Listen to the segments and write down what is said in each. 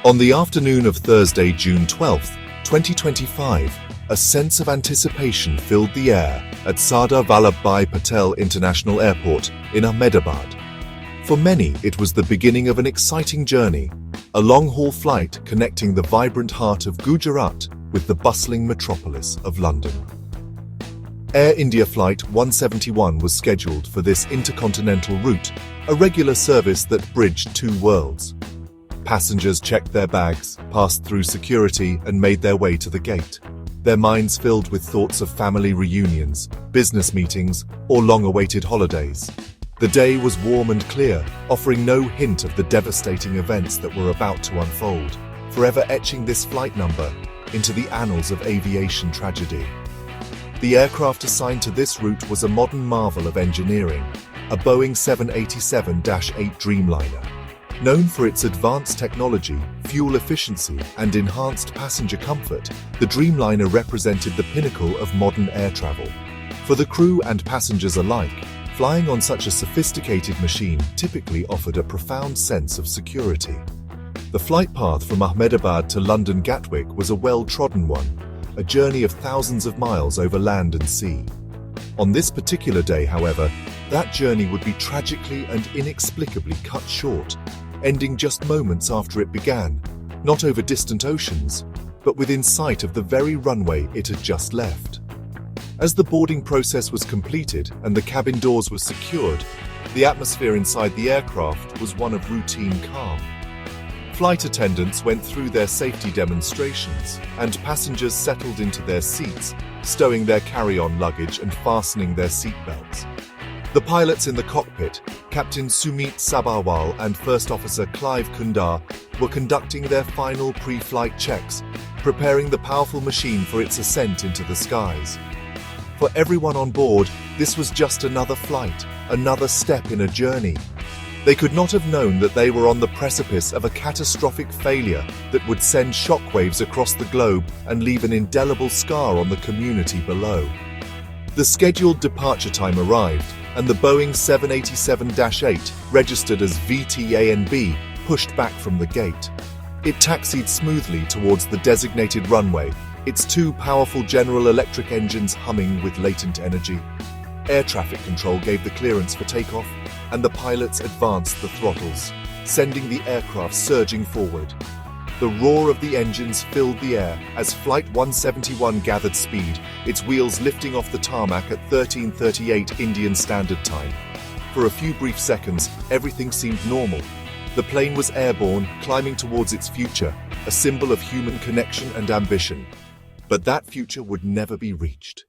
On the afternoon of Thursday, June 12, 2025, a sense of anticipation filled the air at Sardar Vallabhbhai Patel International Airport in Ahmedabad. For many, it was the beginning of an exciting journey, a long-haul flight connecting the vibrant heart of Gujarat with the bustling metropolis of London. Air India Flight 171 was scheduled for this intercontinental route, a regular service that bridged two worlds. Passengers checked their bags, passed through security, and made their way to the gate, their minds filled with thoughts of family reunions, business meetings, or long-awaited holidays. The day was warm and clear, offering no hint of the devastating events that were about to unfold, forever etching this flight number into the annals of aviation tragedy. The aircraft assigned to this route was a modern marvel of engineering, a Boeing 787-8 Dreamliner. Known for its advanced technology, fuel efficiency, and enhanced passenger comfort, the Dreamliner represented the pinnacle of modern air travel. For the crew and passengers alike, flying on such a sophisticated machine typically offered a profound sense of security. The flight path from Ahmedabad to London Gatwick was a well-trodden one, a journey of thousands of miles over land and sea. On this particular day, however, that journey would be tragically and inexplicably cut short, ending just moments after it began, not over distant oceans, but within sight of the very runway it had just left. As the boarding process was completed and the cabin doors were secured, the atmosphere inside the aircraft was one of routine calm. Flight attendants went through their safety demonstrations, and passengers settled into their seats, stowing their carry-on luggage and fastening their seatbelts. The pilots in the cockpit, Captain Sumit Sabharwal and First Officer Clive Kundar, were conducting their final pre-flight checks, preparing the powerful machine for its ascent into the skies. For everyone on board, this was just another flight, another step in a journey. They could not have known that they were on the precipice of a catastrophic failure that would send shockwaves across the globe and leave an indelible scar on the community below. The scheduled departure time arrived, and the Boeing 787-8, registered as VTANB, pushed back from the gate. It taxied smoothly towards the designated runway, its two powerful General Electric engines humming with latent energy. Air traffic control gave the clearance for takeoff, and the pilots advanced the throttles, sending the aircraft surging forward. The roar of the engines filled the air as Flight 171 gathered speed, its wheels lifting off the tarmac at 13:38 Indian Standard Time. For a few brief seconds, everything seemed normal. The plane was airborne, climbing towards its future, a symbol of human connection and ambition. But that future would never be reached.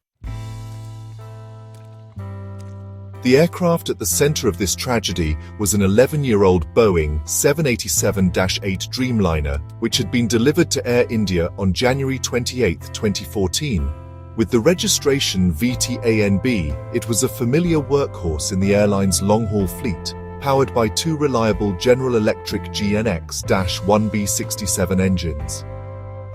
The aircraft at the center of this tragedy was an 11-year-old Boeing 787-8 Dreamliner, which had been delivered to Air India on January 28, 2014. With the registration VTANB, it was a familiar workhorse in the airline's long-haul fleet, powered by two reliable General Electric GNX-1B67 engines.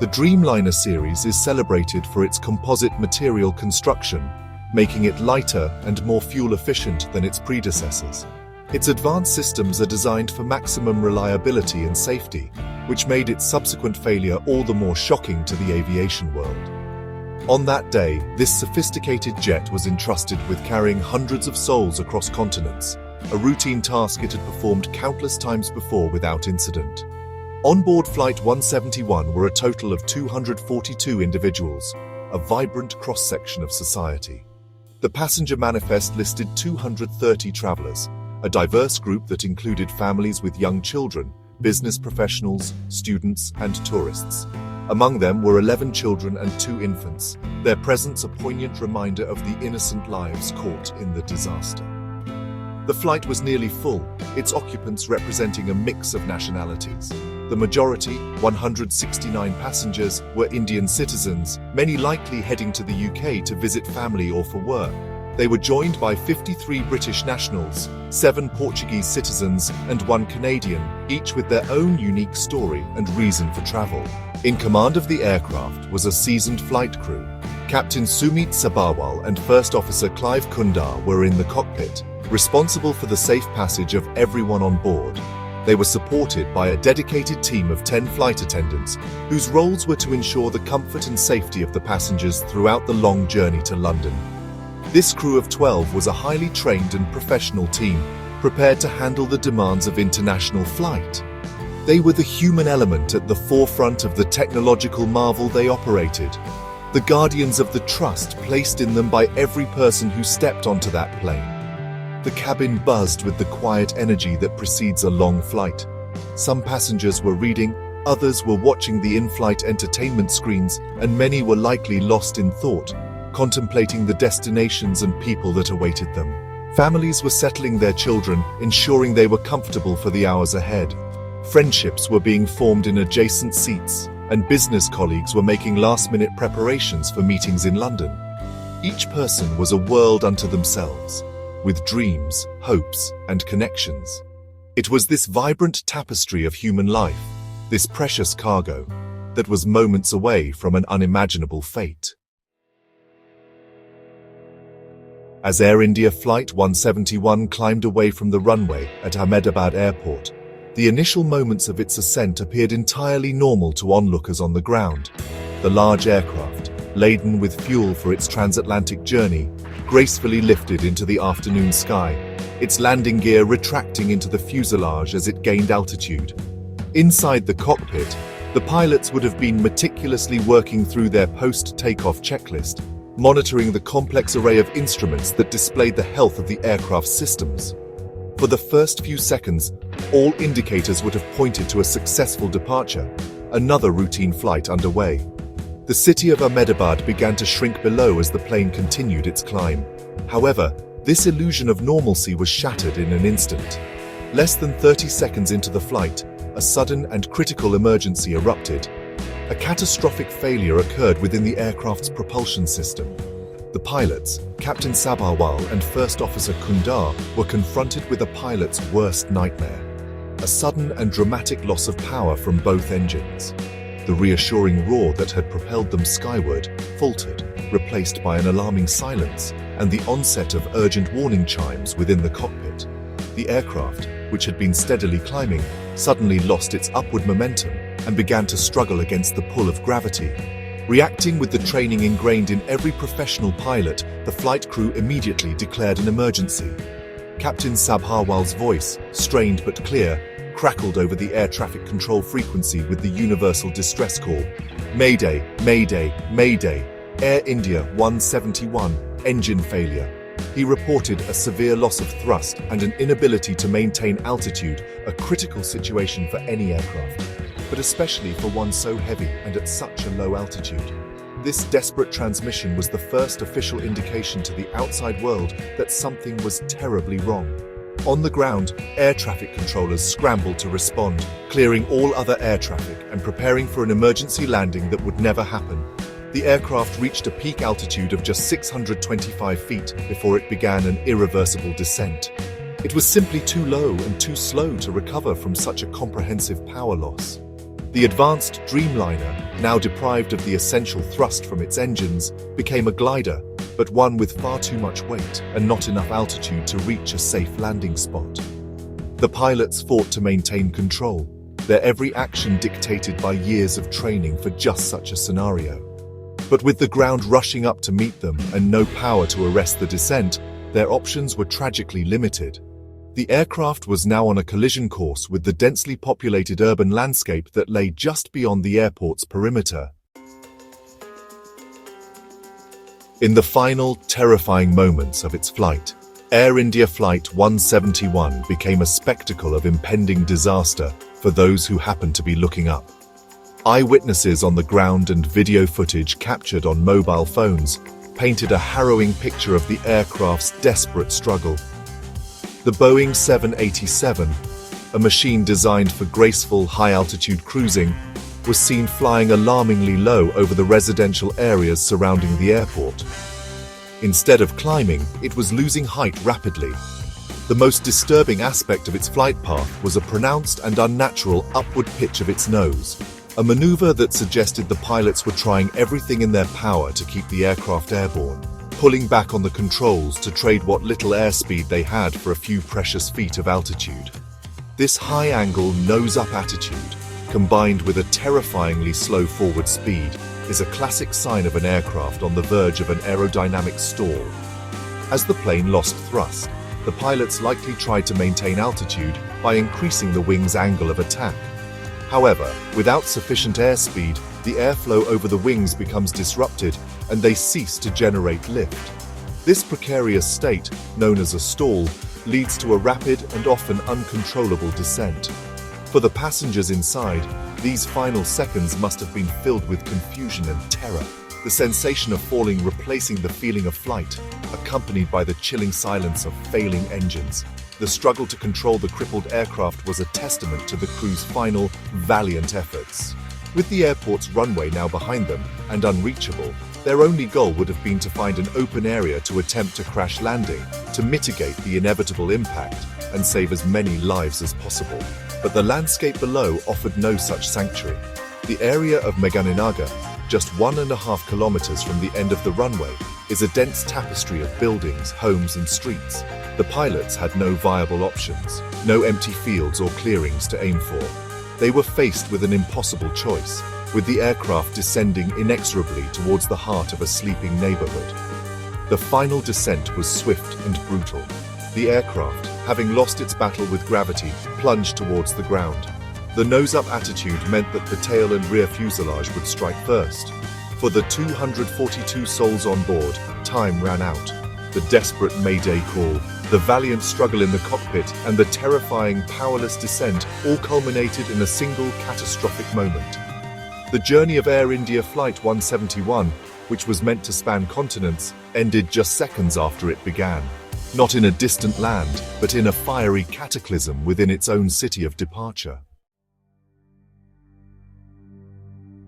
The Dreamliner series is celebrated for its composite material construction, making it lighter and more fuel-efficient than its predecessors. Its advanced systems are designed for maximum reliability and safety, which made its subsequent failure all the more shocking to the aviation world. On that day, this sophisticated jet was entrusted with carrying hundreds of souls across continents, a routine task it had performed countless times before without incident. On board Flight 171 were a total of 242 individuals, a vibrant cross-section of society. The passenger manifest listed 230 travelers, a diverse group that included families with young children, business professionals, students, and tourists. Among them were 11 children and 2 infants, their presence a poignant reminder of the innocent lives caught in the disaster. The flight was nearly full, its occupants representing a mix of nationalities. The majority, 169 passengers, were Indian citizens, many likely heading to the UK to visit family or for work. They were joined by 53 British nationals, 7 Portuguese citizens, and 1 Canadian, each with their own unique story and reason for travel. In command of the aircraft was a seasoned flight crew. Captain Sumit Sabharwal and First Officer Clive Kundar were in the cockpit, responsible for the safe passage of everyone on board. They were supported by a dedicated team of 10 flight attendants, whose roles were to ensure the comfort and safety of the passengers throughout the long journey to London. This crew of 12 was a highly trained and professional team, prepared to handle the demands of international flight. They were the human element at the forefront of the technological marvel they operated, the guardians of the trust placed in them by every person who stepped onto that plane. The cabin buzzed with the quiet energy that precedes a long flight. Some passengers were reading, others were watching the in-flight entertainment screens, and many were likely lost in thought, contemplating the destinations and people that awaited them. Families were settling their children, ensuring they were comfortable for the hours ahead. Friendships were being formed in adjacent seats, and business colleagues were making last-minute preparations for meetings in London. Each person was a world unto themselves, with dreams, hopes, and connections. It was this vibrant tapestry of human life, this precious cargo, that was moments away from an unimaginable fate. As Air India Flight 171 climbed away from the runway at Ahmedabad Airport, the initial moments of its ascent appeared entirely normal to onlookers on the ground. The large aircraft, laden with fuel for its transatlantic journey, gracefully lifted into the afternoon sky, its landing gear retracting into the fuselage as it gained altitude. Inside the cockpit, the pilots would have been meticulously working through their post-takeoff checklist, monitoring the complex array of instruments that displayed the health of the aircraft's systems. For the first few seconds, all indicators would have pointed to a successful departure, another routine flight underway. The city of Ahmedabad began to shrink below as the plane continued its climb. However, this illusion of normalcy was shattered in an instant. Less than 30 seconds into the flight, a sudden and critical emergency erupted. A catastrophic failure occurred within the aircraft's propulsion system. The pilots, Captain Sabharwal and First Officer Kundar, were confronted with a pilot's worst nightmare: a sudden and dramatic loss of power from both engines. The reassuring roar that had propelled them skyward faltered, replaced by an alarming silence and the onset of urgent warning chimes within the cockpit. The aircraft, which had been steadily climbing, suddenly lost its upward momentum and began to struggle against the pull of gravity. Reacting with the training ingrained in every professional pilot, the flight crew immediately declared an emergency. Captain Sabharwal's voice, strained but clear, crackled over the air traffic control frequency with the universal distress call. Mayday, Mayday, Mayday, Air India 171, engine failure. He reported a severe loss of thrust and an inability to maintain altitude, a critical situation for any aircraft, but especially for one so heavy and at such a low altitude. This desperate transmission was the first official indication to the outside world that something was terribly wrong. On the ground, air traffic controllers scrambled to respond, clearing all other air traffic and preparing for an emergency landing that would never happen. The aircraft reached a peak altitude of just 625 feet before it began an irreversible descent. It was simply too low and too slow to recover from such a comprehensive power loss. The advanced Dreamliner, now deprived of the essential thrust from its engines, became a glider, but one with far too much weight and not enough altitude to reach a safe landing spot. The pilots fought to maintain control, their every action dictated by years of training for just such a scenario. But with the ground rushing up to meet them and no power to arrest the descent, their options were tragically limited. The aircraft was now on a collision course with the densely populated urban landscape that lay just beyond the airport's perimeter. In the final, terrifying moments of its flight, Air India Flight 171 became a spectacle of impending disaster for those who happened to be looking up. Eyewitnesses on the ground and video footage captured on mobile phones painted a harrowing picture of the aircraft's desperate struggle. The Boeing 787, a machine designed for graceful, high-altitude cruising, was seen flying alarmingly low over the residential areas surrounding the airport. Instead of climbing, it was losing height rapidly. The most disturbing aspect of its flight path was a pronounced and unnatural upward pitch of its nose, a maneuver that suggested the pilots were trying everything in their power to keep the aircraft airborne, pulling back on the controls to trade what little airspeed they had for a few precious feet of altitude. This high-angle, nose-up attitude, combined with a terrifyingly slow forward speed, is a classic sign of an aircraft on the verge of an aerodynamic stall. As the plane lost thrust, the pilots likely tried to maintain altitude by increasing the wing's angle of attack. However, without sufficient airspeed, the airflow over the wings becomes disrupted and they cease to generate lift. This precarious state, known as a stall, leads to a rapid and often uncontrollable descent. For the passengers inside, these final seconds must have been filled with confusion and terror. The sensation of falling replacing the feeling of flight, accompanied by the chilling silence of failing engines. The struggle to control the crippled aircraft was a testament to the crew's final, valiant efforts. With the airport's runway now behind them and unreachable, their only goal would have been to find an open area to attempt a crash landing, to mitigate the inevitable impact and save as many lives as possible. But the landscape below offered no such sanctuary. The area of Meghaninagar, just 1.5 kilometers from the end of the runway, is a dense tapestry of buildings, homes and streets. The pilots had no viable options, no empty fields or clearings to aim for. They were faced with an impossible choice, with the aircraft descending inexorably towards the heart of a sleeping neighborhood. The final descent was swift and brutal. The aircraft, having lost its battle with gravity, plunged towards the ground. The nose-up attitude meant that the tail and rear fuselage would strike first. For the 242 souls on board, time ran out. The desperate mayday call, the valiant struggle in the cockpit, and the terrifying, powerless descent all culminated in a single catastrophic moment. The journey of Air India Flight 171, which was meant to span continents, ended just seconds after it began. Not in a distant land, but in a fiery cataclysm within its own city of departure.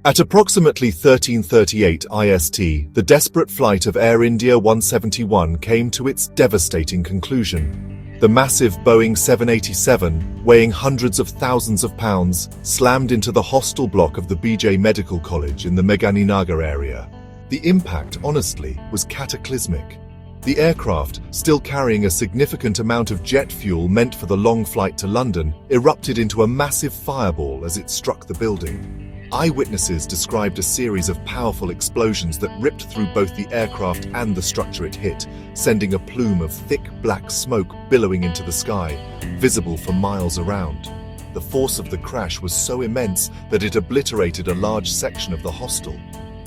At approximately 13:38 IST, the desperate flight of Air India 171 came to its devastating conclusion. The massive Boeing 787, weighing hundreds of thousands of pounds, slammed into the hostel block of the BJ Medical College in the Meghaninagar area. The impact, honestly, was cataclysmic. The aircraft, still carrying a significant amount of jet fuel meant for the long flight to London, erupted into a massive fireball as it struck the building. Eyewitnesses described a series of powerful explosions that ripped through both the aircraft and the structure it hit, sending a plume of thick black smoke billowing into the sky, visible for miles around. The force of the crash was so immense that it obliterated a large section of the hostel.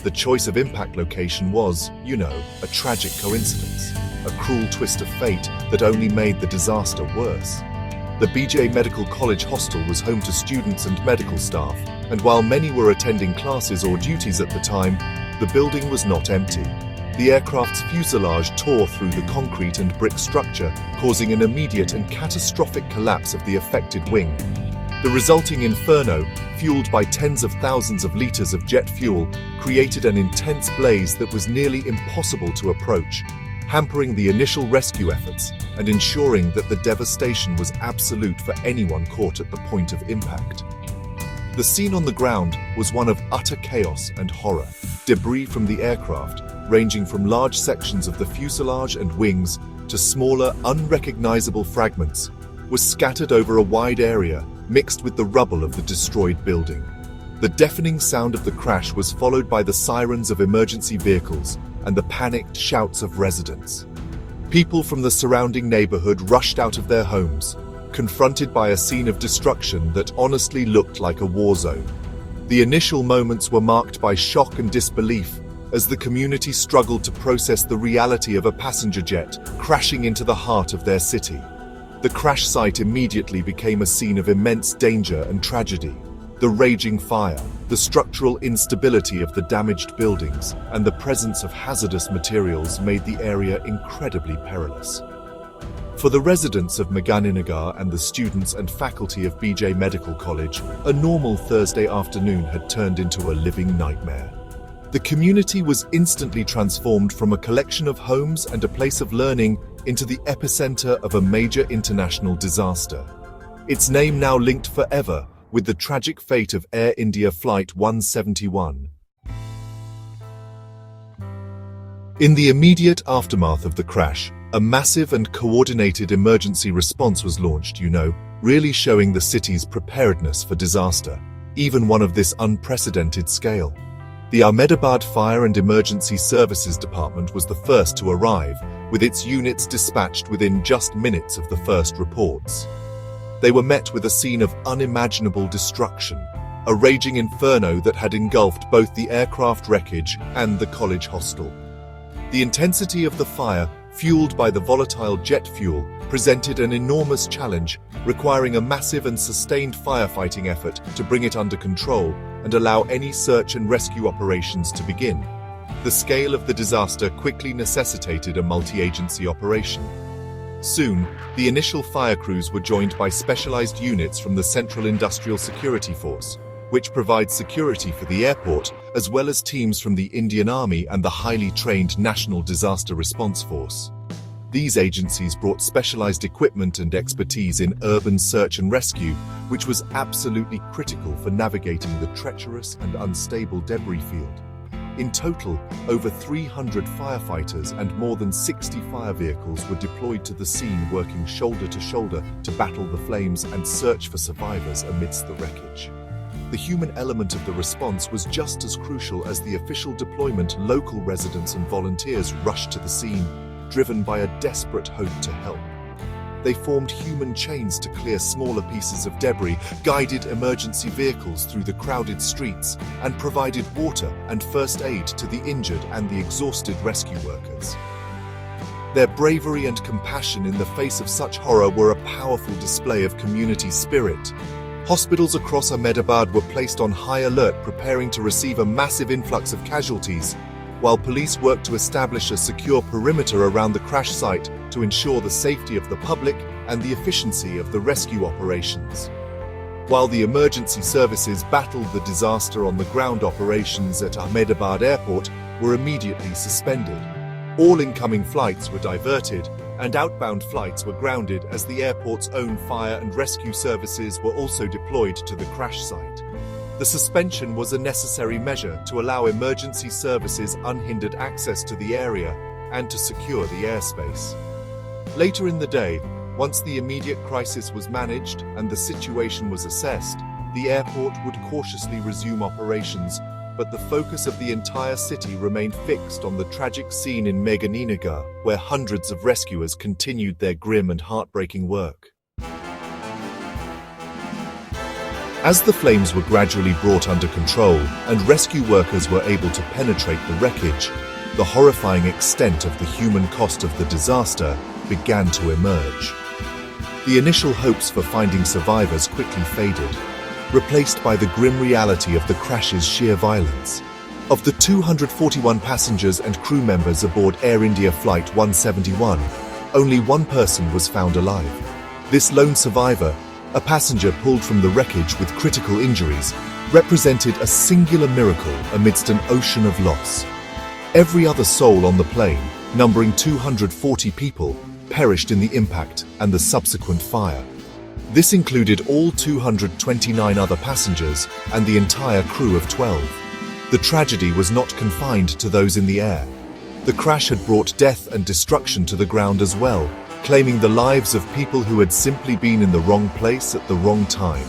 The choice of impact location was, a tragic coincidence, a cruel twist of fate that only made the disaster worse. The BJ Medical College hostel was home to students and medical staff, and while many were attending classes or duties at the time, the building was not empty. The aircraft's fuselage tore through the concrete and brick structure, causing an immediate and catastrophic collapse of the affected wing. The resulting inferno, fueled by tens of thousands of liters of jet fuel, created an intense blaze that was nearly impossible to approach, hampering the initial rescue efforts and ensuring that the devastation was absolute for anyone caught at the point of impact. The scene on the ground was one of utter chaos and horror. Debris from the aircraft, ranging from large sections of the fuselage and wings to smaller, unrecognizable fragments, was scattered over a wide area, mixed with the rubble of the destroyed building. The deafening sound of the crash was followed by the sirens of emergency vehicles and the panicked shouts of residents. People from the surrounding neighborhood rushed out of their homes, confronted by a scene of destruction that honestly looked like a war zone. The initial moments were marked by shock and disbelief as the community struggled to process the reality of a passenger jet crashing into the heart of their city. The crash site immediately became a scene of immense danger and tragedy. The raging fire, the structural instability of the damaged buildings, and the presence of hazardous materials made the area incredibly perilous. For the residents of Meghaninagar and the students and faculty of BJ Medical College, a normal Thursday afternoon had turned into a living nightmare. The community was instantly transformed from a collection of homes and a place of learning into the epicenter of a major international disaster. Its name now linked forever with the tragic fate of Air India Flight 171. In the immediate aftermath of the crash, a massive and coordinated emergency response was launched, really showing the city's preparedness for disaster, even one of this unprecedented scale. The Ahmedabad Fire and Emergency Services Department was the first to arrive, with its units dispatched within just minutes of the first reports. They were met with a scene of unimaginable destruction, a raging inferno that had engulfed both the aircraft wreckage and the college hostel. The intensity of the fire, fueled by the volatile jet fuel, presented an enormous challenge, requiring a massive and sustained firefighting effort to bring it under control and allow any search and rescue operations to begin. The scale of the disaster quickly necessitated a multi-agency operation. Soon, the initial fire crews were joined by specialized units from the Central Industrial Security Force, which provides security for the airport, as well as teams from the Indian Army and the highly trained National Disaster Response Force. These agencies brought specialized equipment and expertise in urban search and rescue, which was absolutely critical for navigating the treacherous and unstable debris field. In total, over 300 firefighters and more than 60 fire vehicles were deployed to the scene, working shoulder to shoulder to battle the flames and search for survivors amidst the wreckage. The human element of the response was just as crucial as the official deployment. Local residents and volunteers rushed to the scene, driven by a desperate hope to help. They formed human chains to clear smaller pieces of debris, guided emergency vehicles through the crowded streets, and provided water and first aid to the injured and the exhausted rescue workers. Their bravery and compassion in the face of such horror were a powerful display of community spirit. Hospitals across Ahmedabad were placed on high alert, preparing to receive a massive influx of casualties, while police worked to establish a secure perimeter around the crash site to ensure the safety of the public and the efficiency of the rescue operations. While the emergency services battled the disaster on the ground, operations at Ahmedabad Airport were immediately suspended. All incoming flights were diverted, and outbound flights were grounded as the airport's own fire and rescue services were also deployed to the crash site. The suspension was a necessary measure to allow emergency services unhindered access to the area and to secure the airspace. Later in the day, once the immediate crisis was managed and the situation was assessed, the airport would cautiously resume operations, but the focus of the entire city remained fixed on the tragic scene in Meghaninagar, where hundreds of rescuers continued their grim and heartbreaking work. As the flames were gradually brought under control and rescue workers were able to penetrate the wreckage, the horrifying extent of the human cost of the disaster began to emerge. The initial hopes for finding survivors quickly faded, replaced by the grim reality of the crash's sheer violence. Of the 241 passengers and crew members aboard Air India Flight 171, only one person was found alive. This lone survivor, a passenger pulled from the wreckage with critical injuries, represented a singular miracle amidst an ocean of loss. Every other soul on the plane, numbering 240 people, perished in the impact and the subsequent fire. This included all 229 other passengers and the entire crew of 12. The tragedy was not confined to those in the air. The crash had brought death and destruction to the ground as well, claiming the lives of people who had simply been in the wrong place at the wrong time.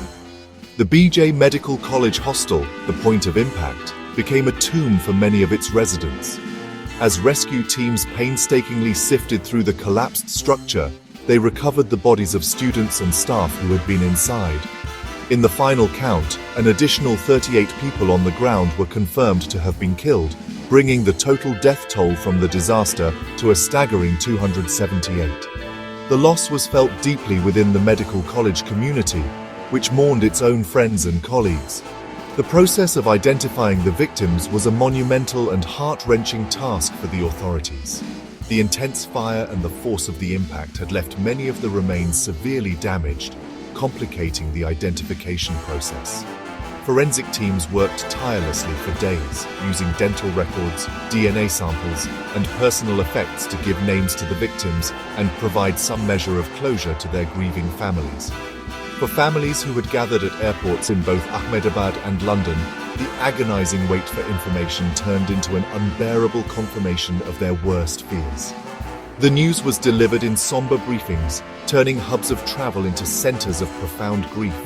The BJ Medical College Hostel, the point of impact, became a tomb for many of its residents. As rescue teams painstakingly sifted through the collapsed structure, they recovered the bodies of students and staff who had been inside. In the final count, an additional 38 people on the ground were confirmed to have been killed, bringing the total death toll from the disaster to a staggering 278. The loss was felt deeply within the medical college community, which mourned its own friends and colleagues. The process of identifying the victims was a monumental and heart-wrenching task for the authorities. The intense fire and the force of the impact had left many of the remains severely damaged, complicating the identification process. Forensic teams worked tirelessly for days, using dental records, DNA samples, and personal effects to give names to the victims and provide some measure of closure to their grieving families. For families who had gathered at airports in both Ahmedabad and London, the agonizing wait for information turned into an unbearable confirmation of their worst fears. The news was delivered in somber briefings, turning hubs of travel into centers of profound grief.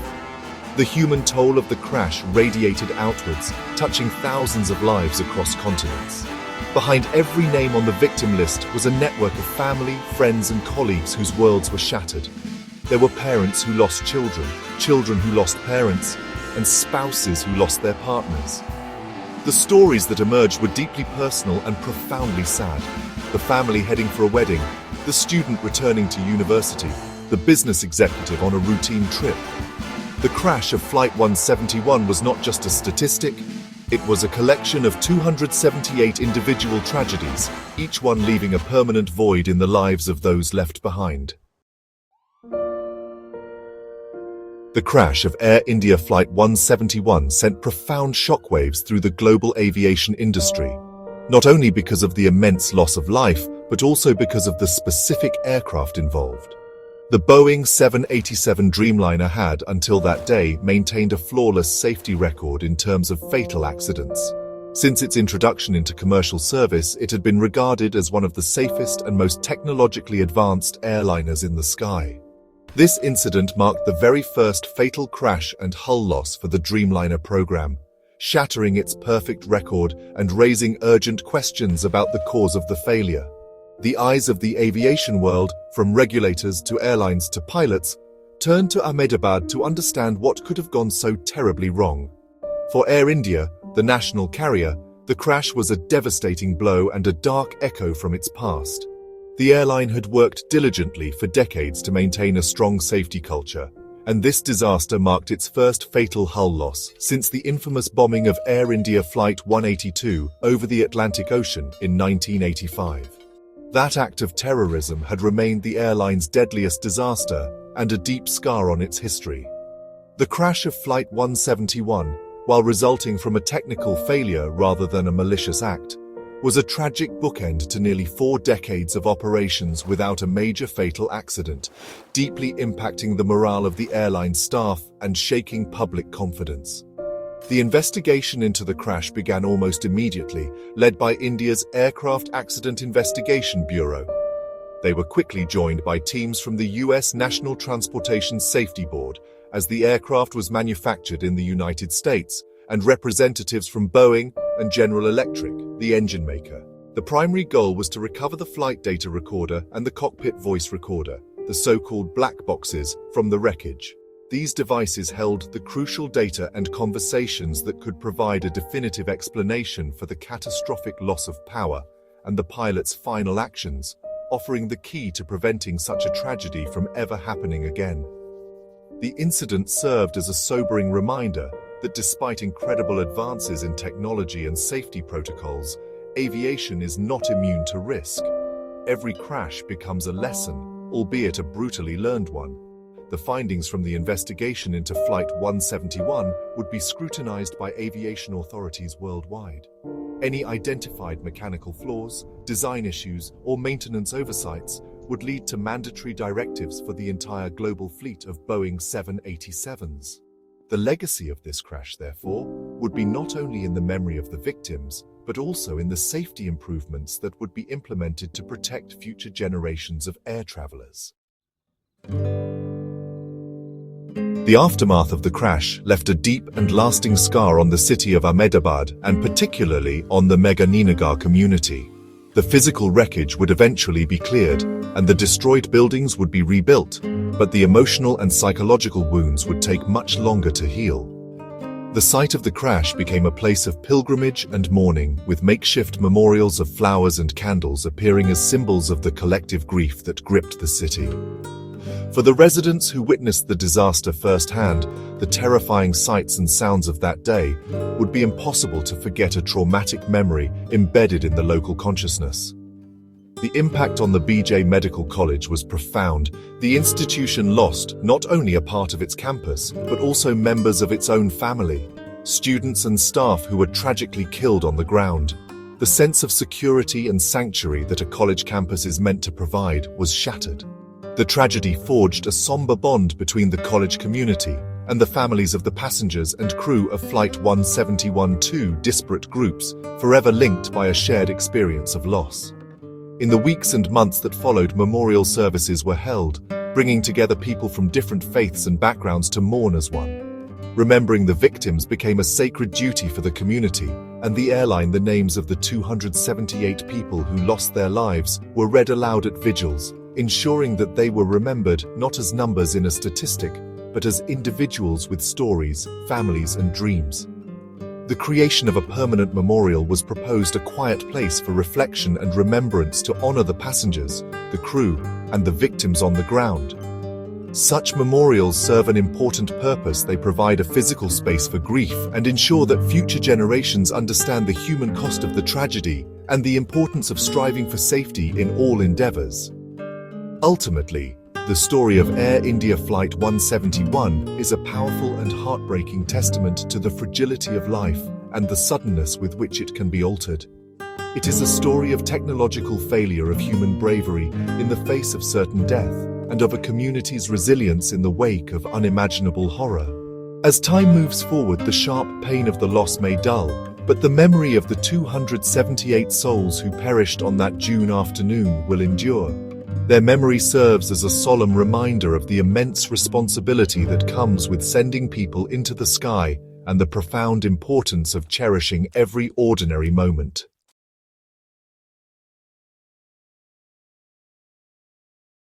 The human toll of the crash radiated outwards, touching thousands of lives across continents. Behind every name on the victim list was a network of family, friends, and colleagues whose worlds were shattered. There were parents who lost children, children who lost parents, and spouses who lost their partners. The stories that emerged were deeply personal and profoundly sad. The family heading for a wedding, the student returning to university, the business executive on a routine trip. The crash of Flight 171 was not just a statistic, it was a collection of 278 individual tragedies, each one leaving a permanent void in the lives of those left behind. The crash of Air India Flight 171 sent profound shockwaves through the global aviation industry, not only because of the immense loss of life, but also because of the specific aircraft involved. The Boeing 787 Dreamliner had, until that day, maintained a flawless safety record in terms of fatal accidents. Since its introduction into commercial service, it had been regarded as one of the safest and most technologically advanced airliners in the sky. This incident marked the very first fatal crash and hull loss for the Dreamliner program, shattering its perfect record and raising urgent questions about the cause of the failure. The eyes of the aviation world, from regulators to airlines to pilots, turned to Ahmedabad to understand what could have gone so terribly wrong. For Air India, the national carrier, the crash was a devastating blow and a dark echo from its past. The airline had worked diligently for decades to maintain a strong safety culture, and this disaster marked its first fatal hull loss since the infamous bombing of Air India Flight 182 over the Atlantic Ocean in 1985. That act of terrorism had remained the airline's deadliest disaster and a deep scar on its history. The crash of Flight 171, while resulting from a technical failure rather than a malicious act, was a tragic bookend to nearly 4 decades of operations without a major fatal accident, deeply impacting the morale of the airline staff and shaking public confidence. The investigation into the crash began almost immediately, led by India's Aircraft Accident Investigation Bureau. They were quickly joined by teams from the US National Transportation Safety Board, as the aircraft was manufactured in the United States, and representatives from Boeing and General Electric, the engine maker. The primary goal was to recover the flight data recorder and the cockpit voice recorder, the so-called black boxes, from the wreckage. These devices held the crucial data and conversations that could provide a definitive explanation for the catastrophic loss of power and the pilot's final actions, offering the key to preventing such a tragedy from ever happening again. The incident served as a sobering reminder that despite incredible advances in technology and safety protocols, aviation is not immune to risk. Every crash becomes a lesson, albeit a brutally learned one. The findings from the investigation into Flight 171 would be scrutinized by aviation authorities worldwide. Any identified mechanical flaws, design issues, or maintenance oversights would lead to mandatory directives for the entire global fleet of Boeing 787s. The legacy of this crash, therefore, would be not only in the memory of the victims, but also in the safety improvements that would be implemented to protect future generations of air travelers. The aftermath of the crash left a deep and lasting scar on the city of Ahmedabad and particularly on the Meghaninagar community. The physical wreckage would eventually be cleared and the destroyed buildings would be rebuilt, but the emotional and psychological wounds would take much longer to heal. The site of the crash became a place of pilgrimage and mourning, with makeshift memorials of flowers and candles appearing as symbols of the collective grief that gripped the city. For the residents who witnessed the disaster firsthand, the terrifying sights and sounds of that day would be impossible to forget, a traumatic memory embedded in the local consciousness. The impact on the BJ Medical College was profound. The institution lost not only a part of its campus, but also members of its own family, students and staff who were tragically killed on the ground. The sense of security and sanctuary that a college campus is meant to provide was shattered. The tragedy forged a somber bond between the college community and the families of the passengers and crew of Flight 171, two disparate groups, forever linked by a shared experience of loss. In the weeks and months that followed, memorial services were held, bringing together people from different faiths and backgrounds to mourn as one. Remembering the victims became a sacred duty for the community, and the airline, the names of the 278 people who lost their lives were read aloud at vigils, ensuring that they were remembered not as numbers in a statistic, but as individuals with stories, families, and dreams. The creation of a permanent memorial was proposed, a quiet place for reflection and remembrance to honor the passengers, the crew, and the victims on the ground. Such memorials serve an important purpose. They provide a physical space for grief and ensure that future generations understand the human cost of the tragedy and the importance of striving for safety in all endeavors. Ultimately, the story of Air India Flight 171 is a powerful and heartbreaking testament to the fragility of life and the suddenness with which it can be altered. It is a story of technological failure, of human bravery in the face of certain death, and of a community's resilience in the wake of unimaginable horror. As time moves forward, the sharp pain of the loss may dull, but the memory of the 278 souls who perished on that June afternoon will endure. Their memory serves as a solemn reminder of the immense responsibility that comes with sending people into the sky and the profound importance of cherishing every ordinary moment.